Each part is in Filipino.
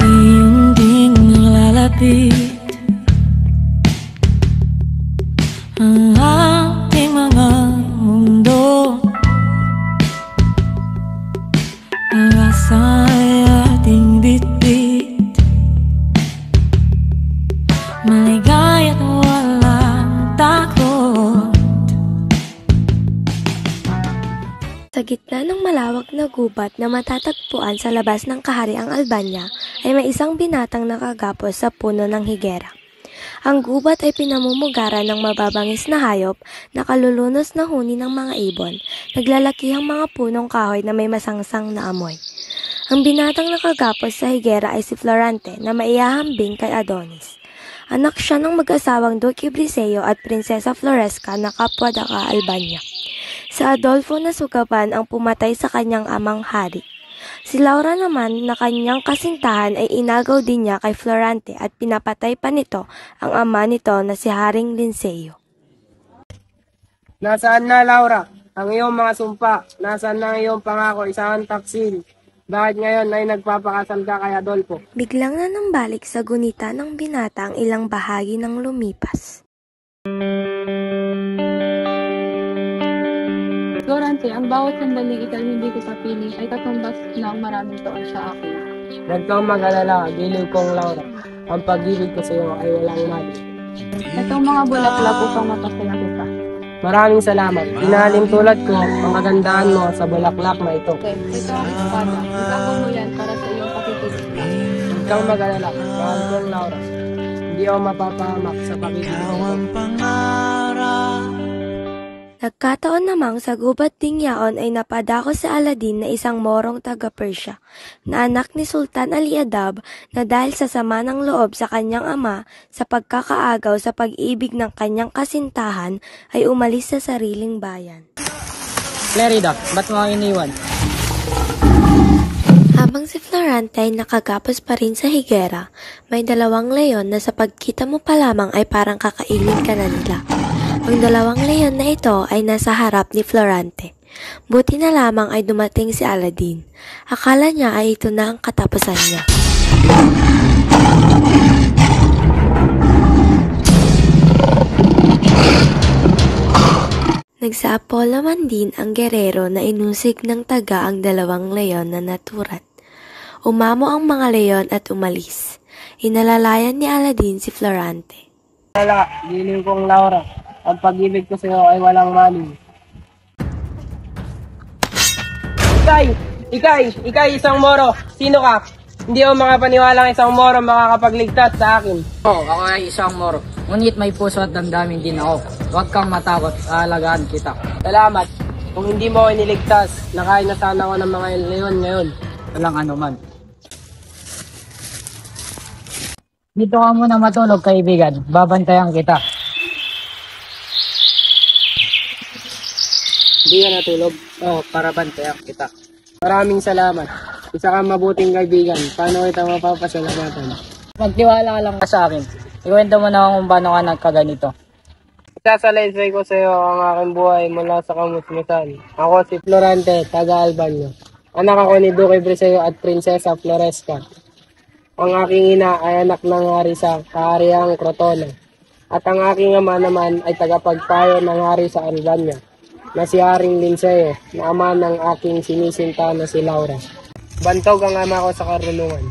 Unti-unting nalalapit ang ating mga mundo. Pag-asa ay ating bitbit, maligay at walang takot. Sa gitna ng malawak na gubat na matatagpuan sa labas ng kahariang Albania ay may isang binatang nakagapos sa puno ng higera. Ang gubat ay pinamumugaran ng mababangis na hayop na kalulunos na huni ng mga ibon, naglalakihang mga punong kahoy na may masangsang na amoy. Ang binatang nakagapos sa higera ay si Florante na maihahambing kay Adonis. Anak siya ng mag-asawang Duque Briseo at Prinsesa Floresca na kapwa Daca Albania. Si Adolfo na sugapan ang pumatay sa kanyang amang hari. Si Laura naman na kanyang kasintahan ay inagaw din niya kay Florante at pinapatay pa nito ang ama nito na si Haring Linceo. Nasaan na, Laura, ang iyong mga sumpa? Nasaan na ang iyong pangako, isang taksil? Bakit ngayon ay nagpapakasal ka kay Adolfo? Biglang nanambalik sa gunita ng binata ang ilang bahagi ng lumipas. Florante, ang bawat sandaling ikal hindi ko papiling ay katumbas ng maraming taon sa akin. Huwag kang mag-alala, giliw kong Laura. Ang pag-ibig ko sa iyo ay walang mali. Itong mga bulaklak upang mapasaya kita. Maraming salamat. Inaling tulad ko ang kagandahan mo sa bulaklak na ito. Okay, ito ang espada. Itago mo yan para sa iyong pakikinig. Huwag kang mag-alala, mahal kong Laura. Hindi ako mapapahamak sa pag-ibig ko. Nagkataon namang sa gubat ding yaon ay napadako si Aladdin na isang morong taga-Persya, na anak ni Sultan Ali Adab na dahil sa sama ng loob sa kanyang ama sa pagkakaagaw sa pag-ibig ng kanyang kasintahan ay umalis sa sariling bayan. Clarida, ba't mo ang iniwan? Habang si Florante ay nakagapos pa rin sa higera, may dalawang leon na sa pagkita mo pa lamang ay parang kakainin ka na nila. Ang dalawang leon na ito ay nasa harap ni Florante. Buti na lamang ay dumating si Aladdin. Akala niya ay ito na ang katapusan niya. Nagsaapo naman din ang gerero na inusig ng taga ang dalawang leon na naturat. Umamo ang mga leon at umalis. Inalalayan ni Aladdin si Florante. Wala, giliw kong Laura. Ang pag-ibig ko sa iyo ay walang mali. Ikay, isang moro. Sino ka? Hindi ako makapaniwalang isang moro makakapagligtas sa akin. Oo, ako ay isang moro. Ngunit may puso at damdamin din ako. Huwag kang matakot, aalagaan kita. Salamat. Kung hindi mo ako iniligtas, nakain na sana ako ng mga leon ngayon. Walang anuman. Dito ka muna matulog, kaibigan. Babantayan kita. Hindi ka natulog? Oo, para bantayan kita. Maraming salamat. Isa kang mabuting kaibigan. Paano kita mapapasalamatan? Magtiwala ka lang sa akin. Ikwento mo na kung paano ka nagkaganito. Isasalaysay ko sa iyo ang aking buhay mula sa kamusmusan. Ako si Florante, taga Albania. Anak ako ni Duque Briseo at Prinsesa Floresca. Ang aking ina ay anak ng hari sa kahariang Crotone. At ang aking ama naman ay tagapagpayo ng hari sa Albania, na si Haring Linceo, na ama ng aking sinisinta na si Laura. Bantog ang ama ko sa karunungan.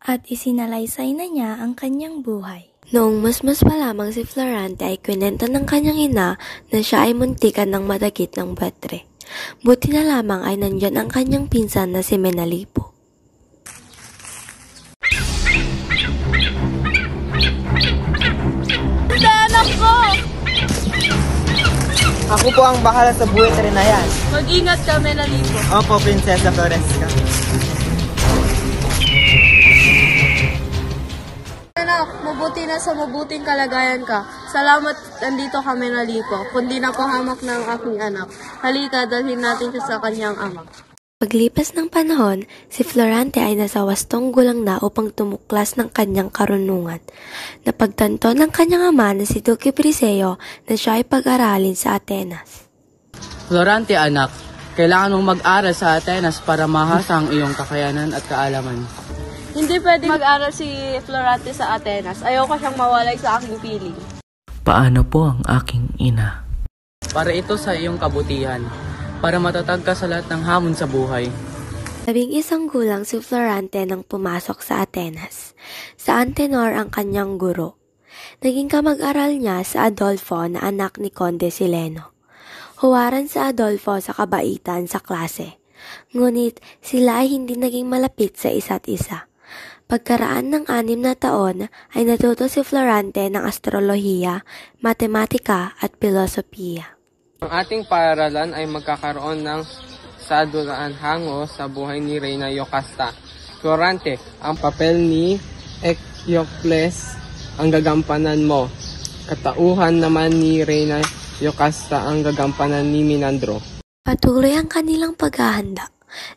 At isinalaysay na niya ang kanyang buhay. Noong mas pa lamang si Florante ay kwento ng kanyang ina na siya ay muntikan ng madagit ng batre. Buti na lamang ay nandyan ang kanyang pinsan na si Menalipo. Anak ko! Ako po ang bahala sa buhay rin na yan. Mag-ingat ka, Menalipo. Opo, Prinsesa Floresca. Anak, mabuti na sa mabuting kalagayan ka. Salamat nandito ka, Menalipo. Kundi na pahamak ng aking anak. Halika, dalhin natin siya sa kanyang ama. Paglipas ng panahon, si Florante ay nasa 8 gulang na upang tumuklas ng kanyang karunungan. Napagtanto ng kanyang ama na si Duque Briseo na siya ay pag-aralin sa Atenas. Florante anak, kailangan mong mag-aral sa Atenas para mahasa ang iyong kakayanan at kaalaman. Hindi pwede mag-aral si Florante sa Atenas. Ayoko siyang mawalay sa aking piling. Paano po ang aking ina? Para ito sa iyong kabutihan, para matatag ka sa lahat ng hamon sa buhay. 11 gulang si Florante nang pumasok sa Atenas. Sa Antenor ang kanyang guro. Naging kamag-aral niya sa Adolfo na anak ni Conde Sileno. Huwaran sa Adolfo sa kabaitan sa klase. Ngunit sila ay hindi naging malapit sa isa't isa. Pagkaraan ng 6 na taon ay natuto si Florante ng astrolohiya, matematika at filosofiya. Ang ating paaralan ay magkakaroon ng sadulaan hango sa buhay ni Reyna Yocasta. Florante, ang papel ni Eteocles ang gagampanan mo. Katauhan naman ni Reyna Yocasta ang gagampanan ni Menandro. Patuloy ang kanilang paghahanda.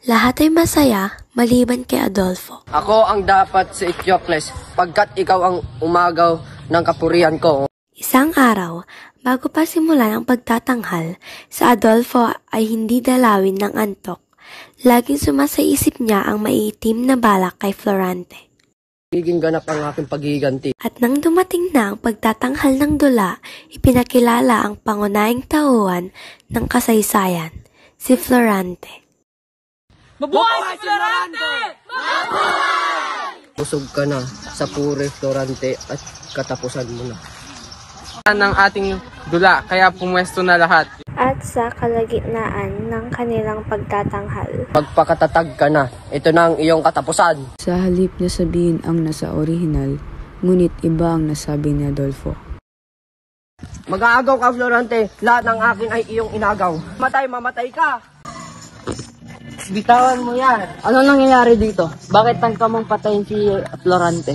Lahat ay masaya, maliban kay Adolfo. Ako ang dapat sa Eteocles, pagkat ikaw ang umagaw ng kapurihan ko. Isang araw, bago pa simulan ang pagtatanghal, sa Adolfo ay hindi dalawin ng antok. Laging sumasaisip niya ang maiitim na balak kay Florante. Higing ganap ang aking paghiganti. At nang dumating na ang pagtatanghal ng dula, ipinakilala ang pangunahing tauhan ng kasaysayan, si Florante. Mabuhay si Florante! Busog ka na sa pure Florante at katapusan mo na. Ng ating dula, kaya pumwesto na lahat. At sa kalagitnaan ng kanilang pagtatanghal, Pagpakatatag ka na, ito na ang iyong katapusan. Sa halip na sabihin ang nasa orihinal, ngunit iba ang nasabi ni Adolfo. Mag-aagaw ka, Florante, lahat ng akin ay iyong inagaw. Mamatay ka! Bitawan mo yan. Ano nangyayari dito? Bakit ka mong patayin si Florante?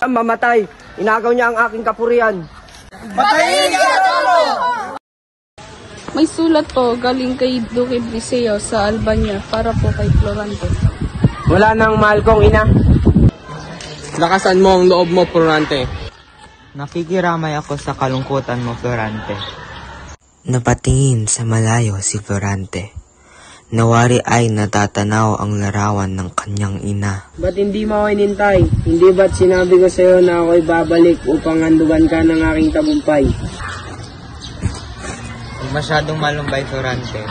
Mamatay! Inagaw niya ang aking kapurihan. May sulat po galing kay Duque Briseo sa Albania para po kay Florante. Wala nang mahal kong ina. Lakasan mo ang loob mo, Florante. Nakikiramay ako sa kalungkutan mo, Florante. Napatingin sa malayo si Florante. Nawari ay natatanaw ang larawan ng kanyang ina. Ba't hindi mo ako inintay? Hindi ba't sinabi ko sa'yo na ako'y babalik upang handugan ka ng aking tagumpay? Huwag masyadong malumbay, Florante.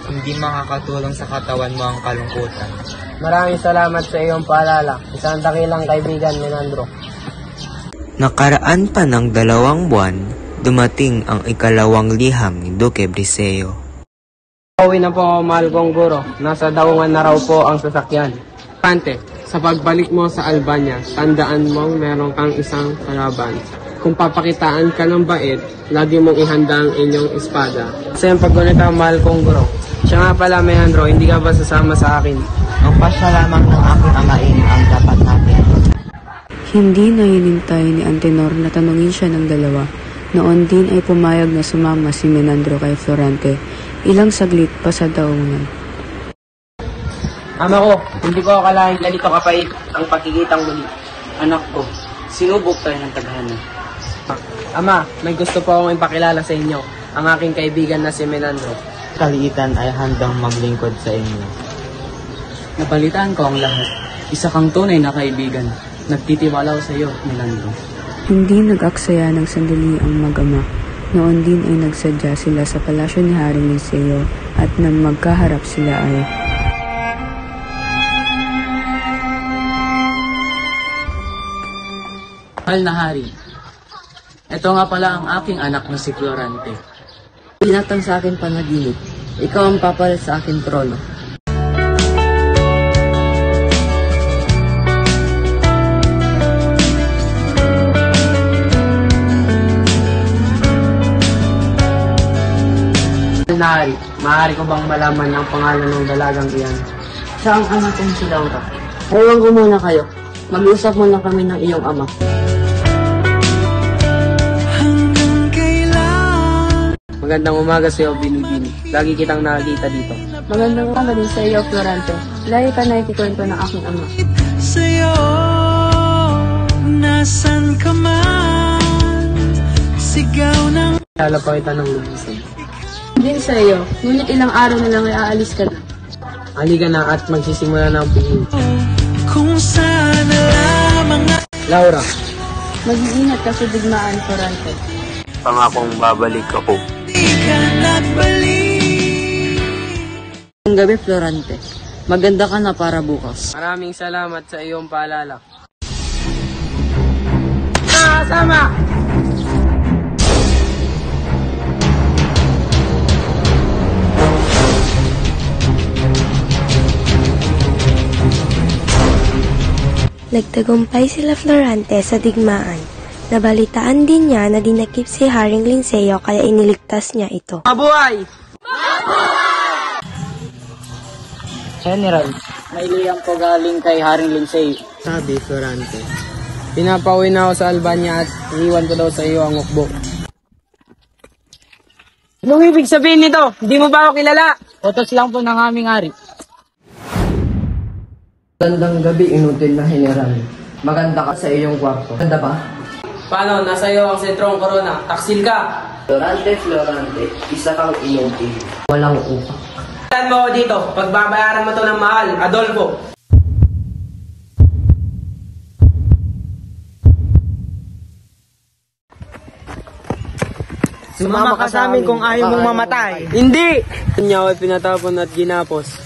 Hindi makakatulong sa katawan mo ang kalungkutan. Maraming salamat sa iyong paalala. Isang dakilang kaibigan, Menandro. Nakaraan pa ng 2 buwan, dumating ang ikalawang liham ni Duque Briseo. Pauwi na po ako, mahal kong guro. Nasa daungan na raw po ang sasakyan. Florante, sa pagbalik mo sa Albania, tandaan mong meron kang isang kalaban. Kung papakitaan ka ng bait, lagi mong ihanda ang inyong espada. Kasi ang paggunita, mahal kong guro. Siya nga pala, Menandro, hindi ka ba sasama sa akin? Ang pasya lamang ng aking amain ang dapat natin. Hindi na hinintay ni Antenor na tanungin siya ng dalawa. Noon din ay pumayag na sumama si Menandro kay Florante. Ilang saglit pa sa daungan. Ama ko, hindi ko akalain ganito kapait ang pagkikitang muli. Anak ko, sinubok tayo ng tadhana. Ama, may gusto po akong ipakilala sa inyo, ang aking kaibigan na si Menandro. Kaliitan ay handang maglingkod sa inyo. Napalitaan ko ang lahat. Isa kang tunay na kaibigan. Nagtitiwala ko sa iyo, Menandro. Hindi nag-aksaya ng sandali ang mag-ama. Noon din ay nagsadya sila sa palasyo ni Haring Liceo at nang magkaharap sila ay... Mahal na hari, ito nga pala ang aking anak na si Florante. Binatang sa akin panaginip, ikaw ang papalit sa aking trono. Nari, maaari ko bang malaman ang pangalan ng dalagang iyan? Siya ang anak kong si Laura. Ewan ko muna kayo. Mag-usap muna kami ng iyong ama. Magandang umaga sa iyo, Binibini. Lagi kitang nakikita dito. Magandang umaga din sa iyo, Florante. Lagi ka na ikikwento ng aking ama. Sa'yo, nasan ka man? Sigaw ng... Lalo pa kita ng lubusan. Din sa iyo, ngunit ilang araw na lang ay aalis ka na. Halika na at magsisimula na ang paghingi. Laura. Mag-iingat ka sa digmaan, Florante. Pangakong babalik ako. Ang gabi, Florante. Maganda ka na para bukas. Maraming salamat sa iyong paalala. Sama! Nagtagumpay sila Florante sa digmaan. Nabalitaan din niya na dinakip si Haring Linceo kaya iniligtas niya ito. Mabuhay! General, may liyang po galing kay Haring Linceo. Sabi Florante. Pinapauwi na ako sa Albania at iiwan ko daw sa iyo ang ukbo. Anong ibig sabihin nito? Hindi mo ba ako kilala? Utos lang po ng aming ari. Gandang gabi, inutil na general. Maganda ka sa iyong kwarto. Ganda ba? Paano? Nasa iyo ang sentrong corona. Taksil ka! Florante, isa kang inutil. Walang upa. Saan mo ako dito? Pagbabayaran mo to ng mahal, Adolfo. Sumama ka sa amin kung ayaw mong mamatay. Hindi! Kanya ay pinatapon at ginapos.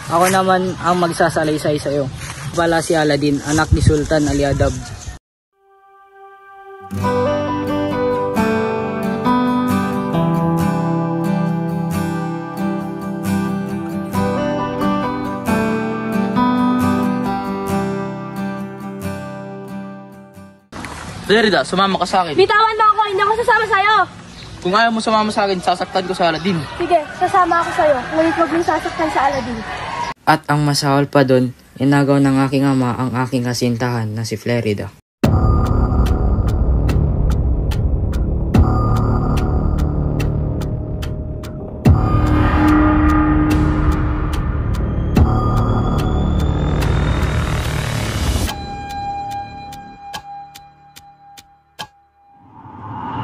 Ako naman ang magsasalaysay sa iyo. Pala si Aladdin, anak ni Sultan Aliadab. Florida, sumama ka sa akin. Bitawan mo ako, hindi ako sasama sa'yo. Kung ayaw mo sumama sa akin, sasaktan ko sa Aladdin. Sige, sasama ako sa'yo. Ngunit huwag mong sasaktan sa Aladdin. At ang masahol pa doon, inagaw ng aking ama ang aking kasintahan na si Florida.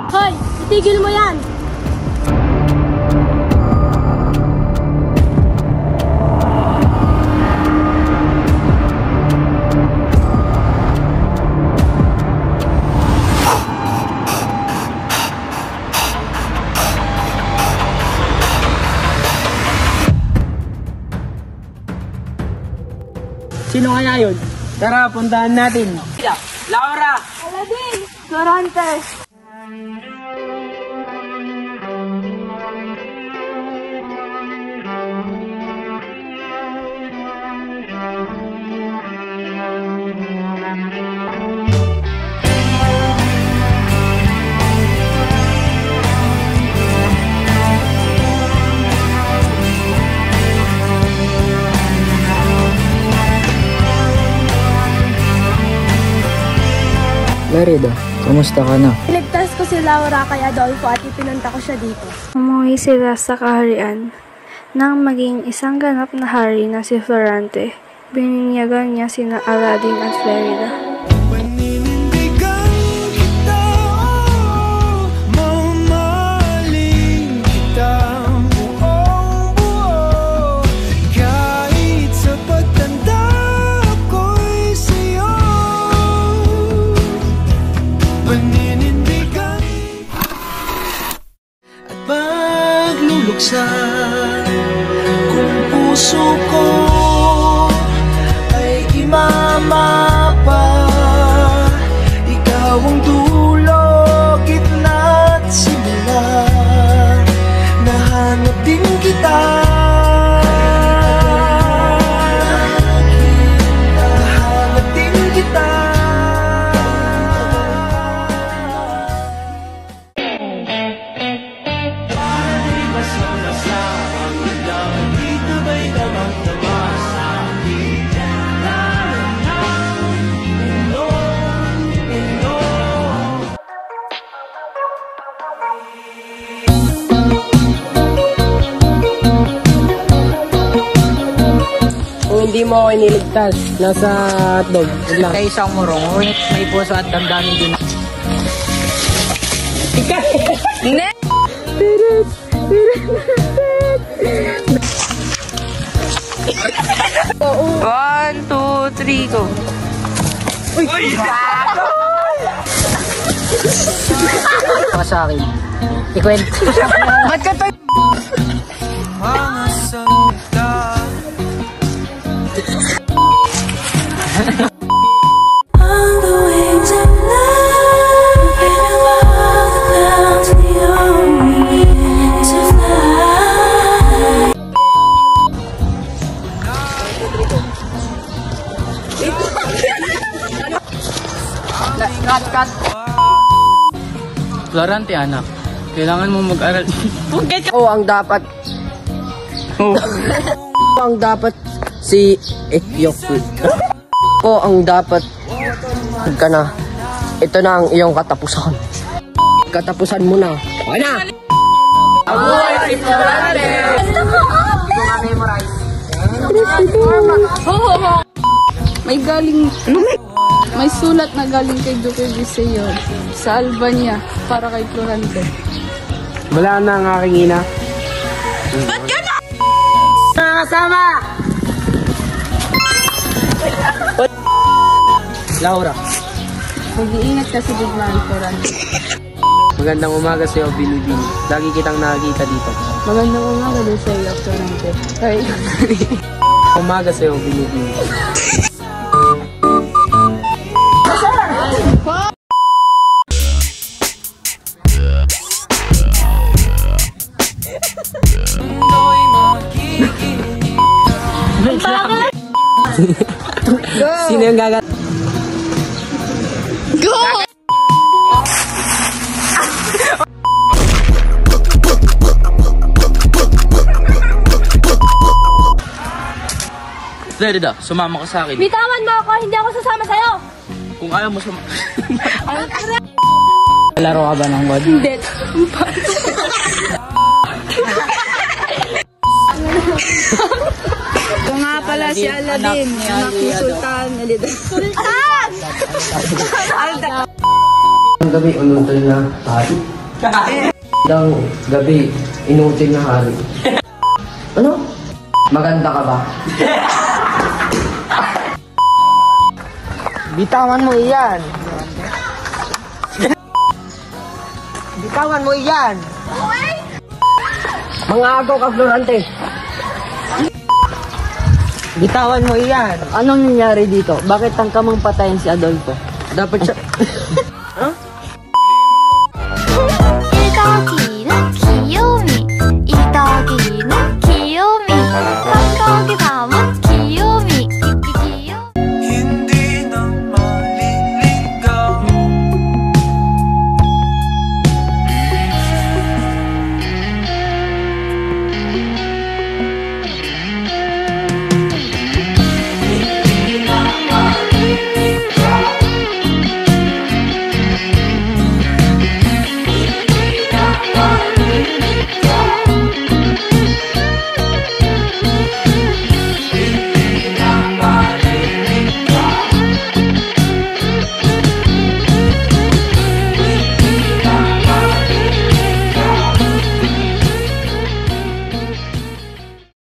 Hoy, itigil mo yan! Sino kaya yun? Tara, puntahan natin. Laura! Aladdin! Florante! Florida, kumusta ka na? Iligtas ko si Laura kay Adolfo at ipinunta ko siya dito. Umuwi sila sa kaharian. Nang maging isang ganap na hari na si Florante, bininyagan niya sina Aladdin at Florida. Pagluluksan kung puso ko ay imamapa, ikaw ang dulo, gitna at simula, nahanap din kita, nahanap din kita. Kung hindi mo ako iniligtas, nasa hotdog. Wait lang. Kay isang murong, ngunit may puso at damdamin din. One, two, three, go! Uy! Baka sa akin. Ikwento. Ba't ka to? Mga salita. On the wings of love, and above the clouds, the only way to fly. Cut. Florante, anak. Kailangan mo mag-aral. Ako ang dapat. Ako ang dapat si Ethiopia. Ako ang dapat. Ka na. Ito na ang iyong katapusan. Katapusan mo na. Okay na! Mabuhay si Florante! May galing, may sulat na galing kay Duque Viseo sa Albania para kay Florante. Wala na ang aking ina. Ba't ka na? Kasama! Laura, Mag-iingat ka sa biglaan, Florante. magandang umaga sa'yo, Binibini. Lagi kitang nakikita dito. Magandang umaga din sa iyo, Florante. Ay, Umaga sa'yo, Binibini. Sino yung gagat? Derida, sumama ka sa akin. Bitawan mo ako, hindi ako sasama sa'yo! Kung ayaw mo Laro ka ba ng God? hindi. Ito nga pala si Aladdin, anak ni Sultan Alidin. Sultan! Ang gabi, inutil na hari. Ang gabi, inutil na hari. Ano? Maganda ka ba? Bitawan mo iyan. Bitawan mo iyan. Mga agaw ka, Florante. Bitawan mo iyan. Anong nangyari dito? Bakit ang kamang patayin si Adolfo? Dapat siya...